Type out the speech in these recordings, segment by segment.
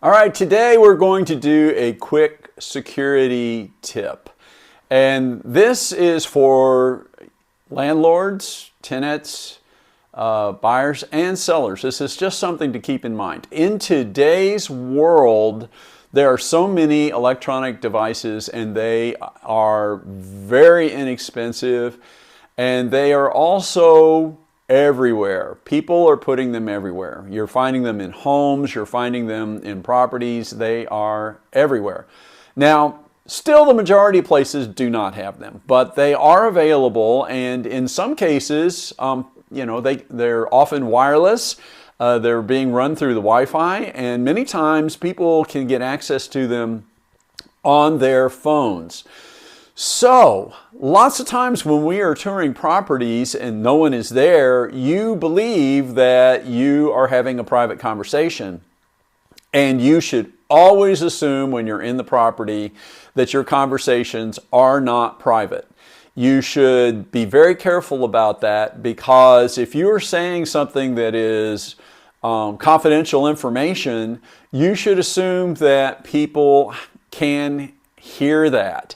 All right, today we're going to do a quick security tip. And this is for landlords, tenants, buyers, and sellers. This is just something to keep in mind. In today's world, there are so many electronic devices and they are very inexpensive and they are also everywhere. People are putting them everywhere. You're finding them in homes, you're finding them in properties, they are everywhere. Now, still the majority of places do not have them, but they are available, and in some cases, they're often wireless. They're being run through the Wi-Fi, and many times people can get access to them on their phones. So, lots of times when we are touring properties and no one is there, you believe that you are having a private conversation. And you should always assume when you're in the property that your conversations are not private. You should be very careful about that, because if you're saying something that is confidential information, you should assume that people can hear that.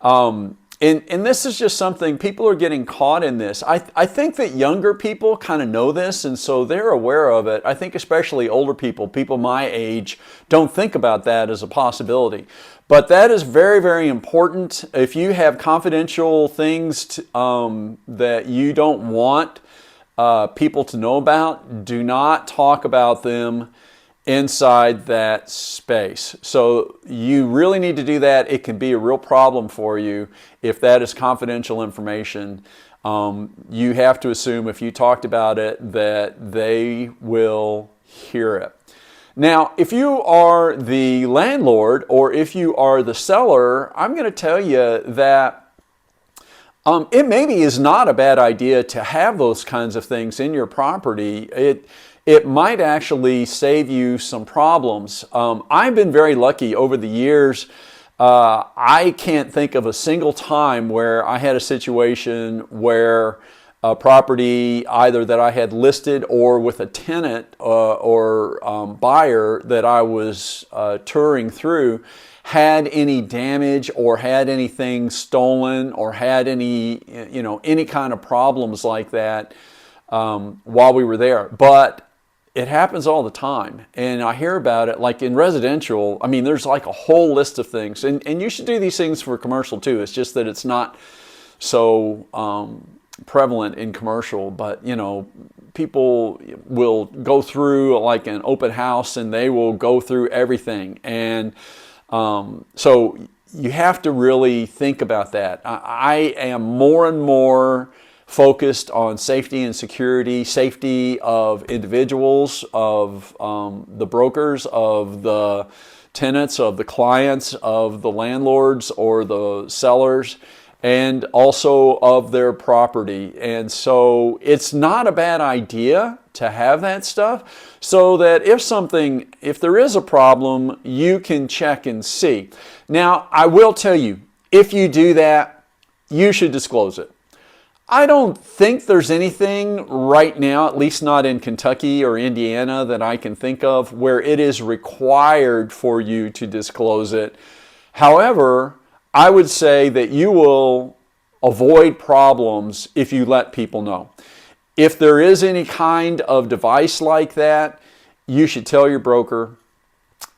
And this is just something, people are getting caught in this. I think that younger people kind of know this, and so they're aware of it. I think especially older people my age, don't think about that as a possibility. But that is very, very important. If you have confidential things that you don't want people to know about, do not talk about them inside that space. So you really need to do that. It can be a real problem for you if that is confidential information. You have to assume if you talked about it that they will hear it. Now, if you are the landlord or if you are the seller, I'm going to tell you that it maybe is not a bad idea to have those kinds of things in your property. It might actually save you some problems. I've been very lucky over the years. I can't think of a single time where I had a situation where a property either that I had listed or with a tenant or buyer that I was touring through had any damage or had anything stolen or had any kind of problems like that while we were there. But it happens all the time, and I hear about it like in residential. I mean, there's like a whole list of things, and you should do these things for commercial too. It's just that it's not so prevalent in commercial, but people will go through like an open house and they will go through everything, and so you have to really think about that. I am more and more focused on safety and security, safety of individuals, of the brokers, of the tenants, of the clients, of the landlords or the sellers, and also of their property. And so it's not a bad idea to have that stuff so that if there is a problem, you can check and see. Now, I will tell you, if you do that, you should disclose it. I don't think there's anything right now, at least not in Kentucky or Indiana, that I can think of where it is required for you to disclose it. However, I would say that you will avoid problems if you let people know. If there is any kind of device like that, you should tell your broker.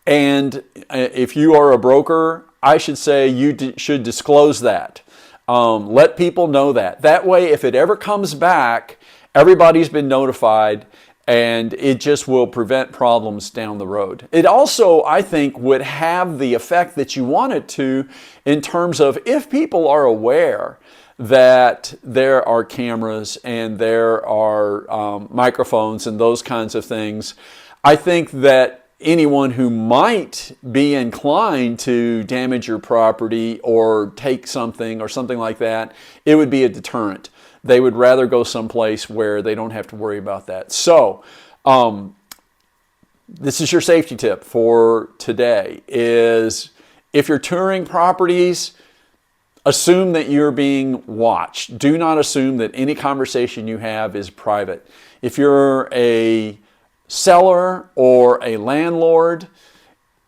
And if you are a broker, I should say you should disclose that. Let people know that. That way, if it ever comes back, everybody's been notified, and it just will prevent problems down the road. It also, I think, would have the effect that you want it to in terms of if people are aware that there are cameras and there are microphones and those kinds of things. I think that anyone who might be inclined to damage your property or take something or something like that, it would be a deterrent. They would rather go someplace where they don't have to worry about that. So, this is your safety tip for today, is if you're touring properties, assume that you're being watched. Do not assume that any conversation you have is private. If you're a seller or a landlord,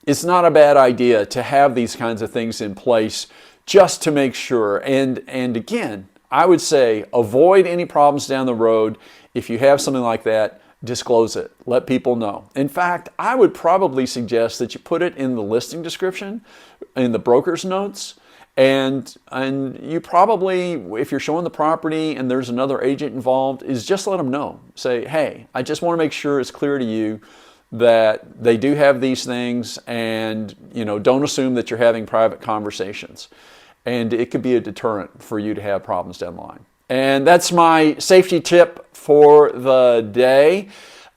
it's not a bad idea to have these kinds of things in place just to make sure. And again, I would say avoid any problems down the road. If you have something like that, disclose it. Let people know. In fact, I would probably suggest that you put it in the listing description, in the broker's notes, and you probably, if you're showing the property and there's another agent involved, is just let them know. Say, hey, I just want to make sure it's clear to you that they do have these things, and don't assume that you're having private conversations. And it could be a deterrent for you to have problems down the line. And that's my safety tip for the day.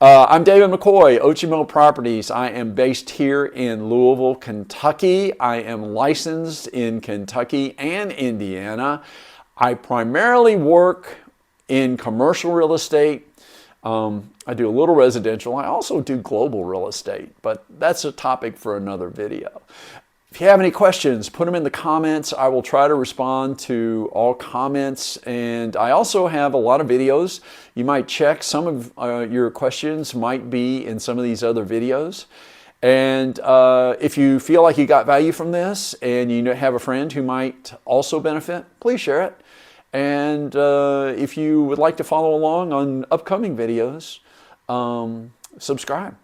I'm David McCoy, Otimo Properties. I am based here in Louisville, Kentucky. I am licensed in Kentucky and Indiana. I primarily work in commercial real estate. I do a little residential. I also do global real estate, but that's a topic for another video. If you have any questions, put them in the comments. I will try to respond to all comments. And I also have a lot of videos. You might check. Some of your questions might be in some of these other videos. And if you feel like you got value from this and you have a friend who might also benefit, please share it. And if you would like to follow along on upcoming videos, subscribe.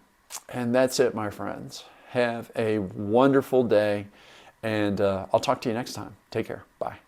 And that's it, my friends. Have a wonderful day, and I'll talk to you next time. Take care. Bye.